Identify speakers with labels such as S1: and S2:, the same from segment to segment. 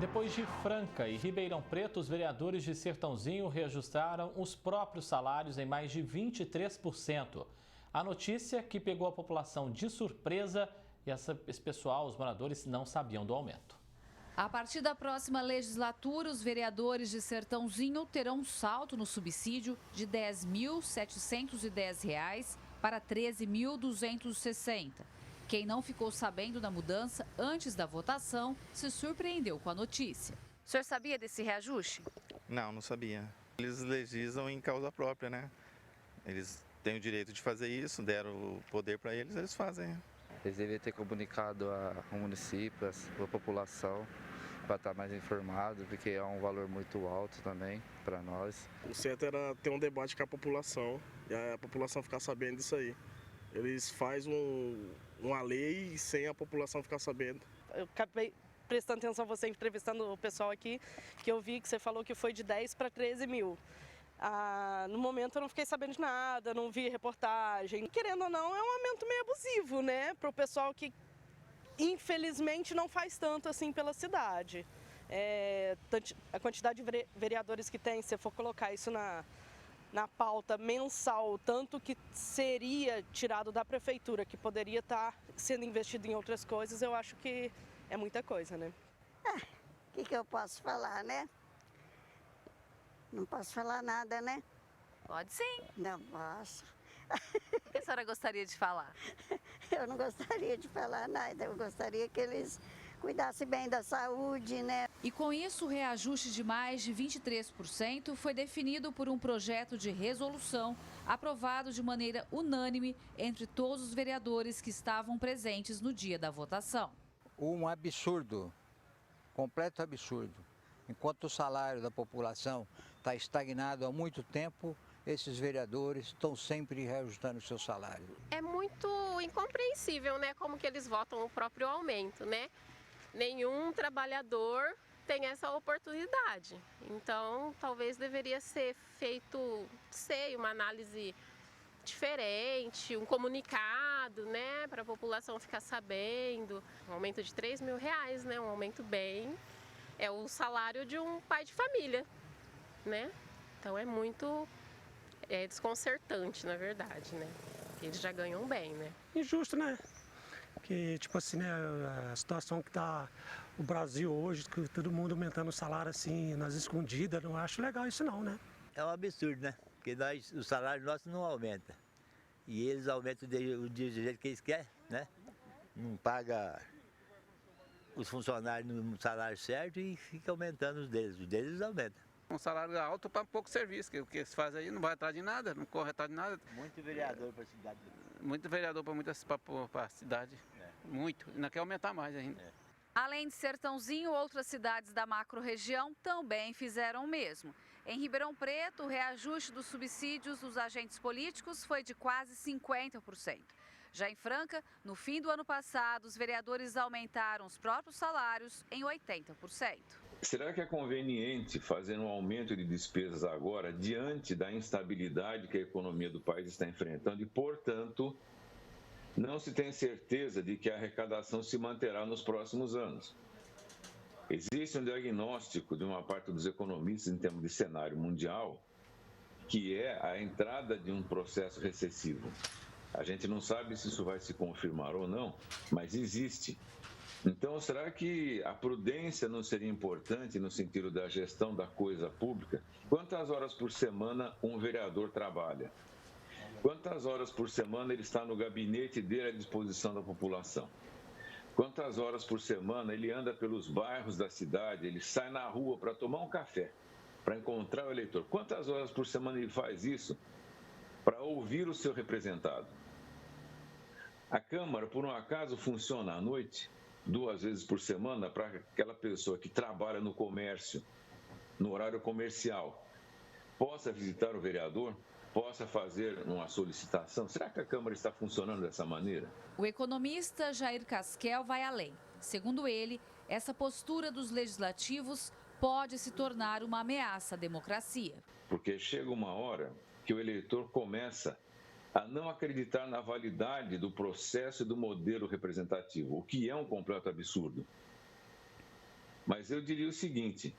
S1: Depois de Franca e Ribeirão Preto, os vereadores de Sertãozinho reajustaram os próprios salários em mais de 23%. A notícia que pegou a população de surpresa e esse pessoal, os moradores, não sabiam do aumento.
S2: A partir da próxima legislatura, os vereadores de Sertãozinho terão um salto no subsídio de R$ 10.710 para R$ 13.260. Quem não ficou sabendo da mudança antes da votação se surpreendeu com a notícia. O senhor sabia desse reajuste?
S3: Não sabia. Eles legislam em causa própria, né? Eles têm o direito de fazer isso, deram o poder para eles, eles fazem.
S4: Eles deveriam ter comunicado ao município, à população, para estar mais informado, porque é um valor muito alto também para nós.
S5: O certo era ter um debate com a população e a população ficar sabendo disso aí. Eles fazem uma lei sem a população ficar sabendo.
S6: Eu acabei prestando atenção, você entrevistando o pessoal aqui, que eu vi que você falou que foi de 10 para 13 mil. No momento eu não fiquei sabendo de nada, não vi reportagem. Querendo ou não, é um aumento meio abusivo, né? Para o pessoal que infelizmente não faz tanto assim pela cidade. A quantidade de vereadores que tem, se você for colocar isso na pauta mensal, tanto que seria tirado da prefeitura, que poderia estar sendo investido em outras coisas, eu acho que é muita coisa, né?
S7: O que eu posso falar, né? Não posso falar nada, né?
S2: Pode sim.
S7: Não posso.
S2: O que a senhora gostaria de falar?
S7: Eu não gostaria de falar nada, eu gostaria que eles cuidassem bem da saúde, né?
S2: E com isso, o reajuste de mais de 23% foi definido por um projeto de resolução aprovado de maneira unânime entre todos os vereadores que estavam presentes no dia da votação.
S8: Um absurdo, completo absurdo. Enquanto o salário da população está estagnado há muito tempo, esses vereadores estão sempre reajustando o seu salário.
S9: É muito incompreensível, né, como que eles votam o próprio aumento, né? Nenhum trabalhador tem essa oportunidade. Então, talvez deveria ser feito, uma análise diferente, um comunicado, né, para a população ficar sabendo. Um aumento de R$ 3.000, né, um aumento bem... É o salário de um pai de família, né? Então é muito desconcertante, na verdade, né? Eles já ganham bem, né?
S10: Injusto, né? Que, tipo assim, né, a situação que tá o Brasil hoje, que todo mundo aumentando o salário assim, nas escondidas, não acho legal isso não, né?
S11: É um absurdo, né? Porque o salário nosso não aumenta. E eles aumentam do jeito que eles querem, né? Não paga os funcionários no salário certo e fica aumentando os deles aumentam.
S4: Um salário alto para pouco serviço, que o que se faz aí não vai atrás de nada, não corre atrás de nada.
S11: Muito vereador para a cidade.
S4: Muito vereador para a cidade, muito, ainda quer aumentar mais ainda.
S2: Além de Sertãozinho, outras cidades da macro-região também fizeram o mesmo. Em Ribeirão Preto, o reajuste dos subsídios dos agentes políticos foi de quase 50%. Já em Franca, no fim do ano passado, os vereadores aumentaram os próprios salários em 80%.
S12: Será que é conveniente fazer um aumento de despesas agora, diante da instabilidade que a economia do país está enfrentando e, portanto, não se tem certeza de que a arrecadação se manterá nos próximos anos? Existe um diagnóstico de uma parte dos economistas em termos de cenário mundial, que é a entrada de um processo recessivo. A gente não sabe se isso vai se confirmar ou não, mas existe. Então, será que a prudência não seria importante no sentido da gestão da coisa pública? Quantas horas por semana um vereador trabalha? Quantas horas por semana ele está no gabinete dele à disposição da população? Quantas horas por semana ele anda pelos bairros da cidade, ele sai na rua para tomar um café, para encontrar o eleitor? Quantas horas por semana ele faz isso para ouvir o seu representado? A Câmara, por um acaso, funciona à noite, 2 vezes por semana, para aquela pessoa que trabalha no comércio, no horário comercial, possa visitar o vereador, possa fazer uma solicitação? Será que a Câmara está funcionando dessa maneira?
S2: O economista Jair Casquel vai além. Segundo ele, essa postura dos legislativos pode se tornar uma ameaça à democracia.
S12: Porque chega uma hora que o eleitor começa a não acreditar na validade do processo e do modelo representativo, o que é um completo absurdo. Mas eu diria o seguinte: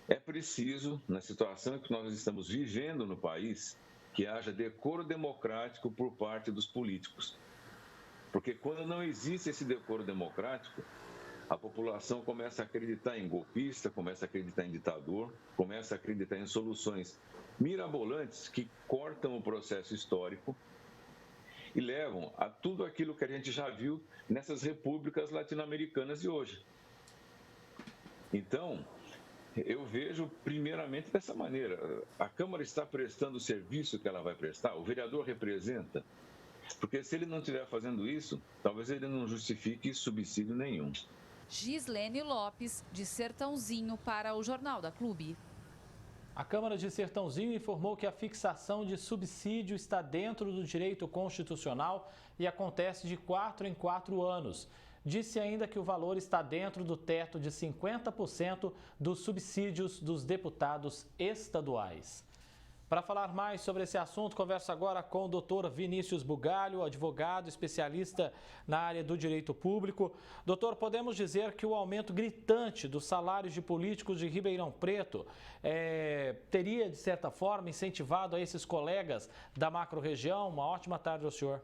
S12: é preciso, na situação que nós estamos vivendo no país, que haja decoro democrático por parte dos políticos. Porque quando não existe esse decoro democrático, a população começa a acreditar em golpista, começa a acreditar em ditador, começa a acreditar em soluções mirabolantes que cortam o processo histórico e levam a tudo aquilo que a gente já viu nessas repúblicas latino-americanas de hoje. Então, eu vejo primeiramente dessa maneira: a Câmara está prestando o serviço que ela vai prestar, o vereador representa, porque se ele não estiver fazendo isso, talvez ele não justifique subsídio nenhum.
S2: Gislene Lopes, de Sertãozinho, para o Jornal da Clube.
S1: A Câmara de Sertãozinho informou que a fixação de subsídio está dentro do direito constitucional e acontece de 4 em 4 anos. Disse ainda que o valor está dentro do teto de 50% dos subsídios dos deputados estaduais. Para falar mais sobre esse assunto, converso agora com o Dr. Vinícius Bugalho, advogado especialista na área do direito público. Doutor, podemos dizer que o aumento gritante dos salários de políticos de Ribeirão Preto teria, de certa forma, incentivado a esses colegas da macro-região? Uma ótima tarde ao senhor.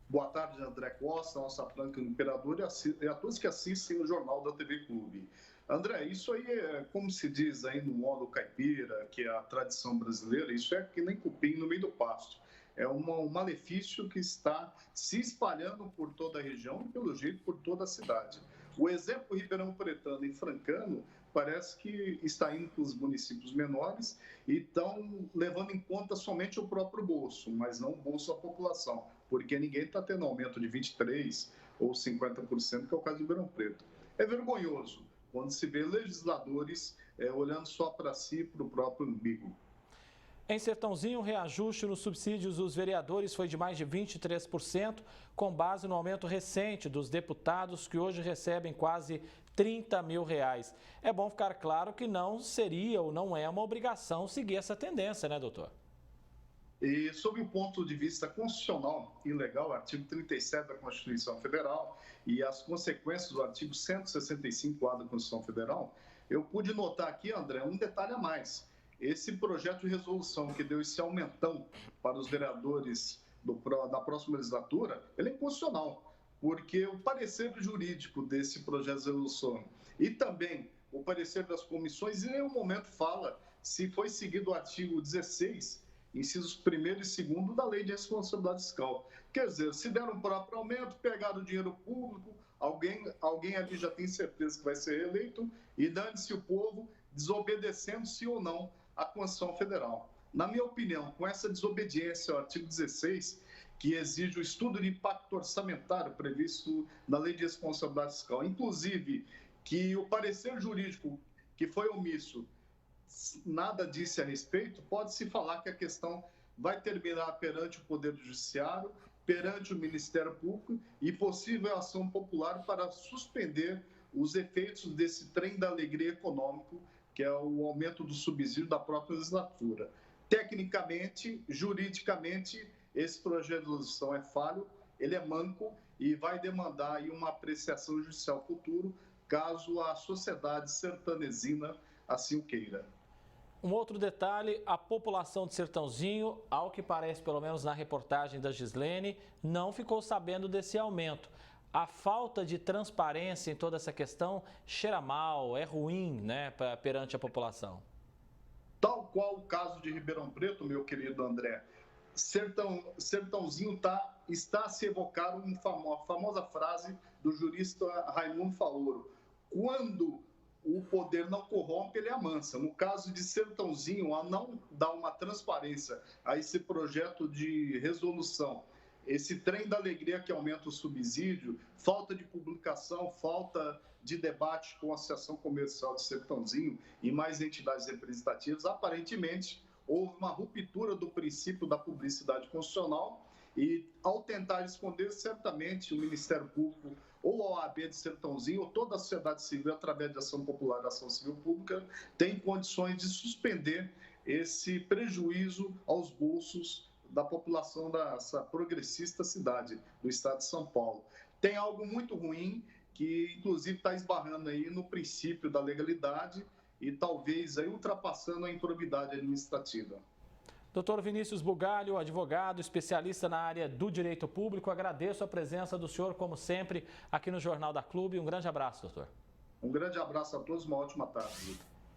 S13: Boa tarde, André Costa, nossa Franca Imperador e a todos que assistem o Jornal da TV Clube. André, isso aí é, como se diz aí no modo caipira, que é a tradição brasileira, isso é que nem cupim no meio do pasto. É um malefício que está se espalhando por toda a região e, pelo jeito, por toda a cidade. O exemplo Ribeirão Pretano e Francano parece que está indo para os municípios menores e estão levando em conta somente o próprio bolso, mas não o bolso da população, porque ninguém está tendo aumento de 23% ou 50%, que é o caso de Ribeirão Preto. É vergonhoso quando se vê legisladores olhando só para si, para o próprio umbigo.
S1: Em Sertãozinho, o reajuste nos subsídios dos vereadores foi de mais de 23%, com base no aumento recente dos deputados, que hoje recebem quase R$30 mil. É bom ficar claro que não seria ou não é uma obrigação seguir essa tendência, né, doutor?
S13: E, sob o ponto de vista constitucional e legal, artigo 37 da Constituição Federal e as consequências do artigo 165A da Constituição Federal, eu pude notar aqui, André, um detalhe a mais. Esse projeto de resolução que deu esse aumentão para os vereadores da próxima legislatura, ele é inconstitucional, porque o parecer jurídico desse projeto de resolução e também o parecer das comissões, em nenhum momento fala se foi seguido o artigo 16, incisos 1º e 2º da Lei de Responsabilidade Fiscal. Quer dizer, se deram um próprio aumento, pegaram o dinheiro público, alguém ali já tem certeza que vai ser reeleito e dane-se o povo, desobedecendo sim ou não a Constituição Federal. Na minha opinião, com essa desobediência ao artigo 16, que exige o estudo de impacto orçamentário previsto na Lei de Responsabilidade Fiscal, inclusive que o parecer jurídico que foi omisso nada disse a respeito, pode-se falar que a questão vai terminar perante o Poder Judiciário, perante o Ministério Público e possível ação popular para suspender os efeitos desse trem da alegria econômico, que é o aumento do subsídio da própria legislatura. Tecnicamente, juridicamente, esse projeto de resolução é falho, ele é manco e vai demandar aí uma apreciação judicial futuro, caso a sociedade sertanesina assim o queira.
S1: Um outro detalhe, a população de Sertãozinho, ao que parece, pelo menos na reportagem da Gislene, não ficou sabendo desse aumento. A falta de transparência em toda essa questão cheira mal, é ruim, né, perante a população.
S13: Tal qual o caso de Ribeirão Preto, meu querido André, Sertãozinho está a se evocar a famosa frase do jurista Raimundo Falouro: quando o poder não corrompe, ele amansa. No caso de Sertãozinho, a não dar uma transparência a esse projeto de resolução, esse trem da alegria que aumenta o subsídio, falta de publicação, falta de debate com a Associação Comercial de Sertãozinho e mais entidades representativas, aparentemente houve uma ruptura do princípio da publicidade constitucional e, ao tentar esconder, certamente o Ministério Público ou a OAB de Sertãozinho, ou toda a sociedade civil, através de ação popular e ação civil pública, tem condições de suspender esse prejuízo aos bolsos da população dessa progressista cidade do estado de São Paulo. Tem algo muito ruim que inclusive está esbarrando aí no princípio da legalidade e talvez aí ultrapassando a improbidade administrativa.
S1: Doutor Vinícius Bugalho, advogado, especialista na área do direito público, agradeço a presença do senhor, como sempre, aqui no Jornal da Clube. Um grande abraço, doutor.
S13: Um grande abraço a todos, uma ótima tarde.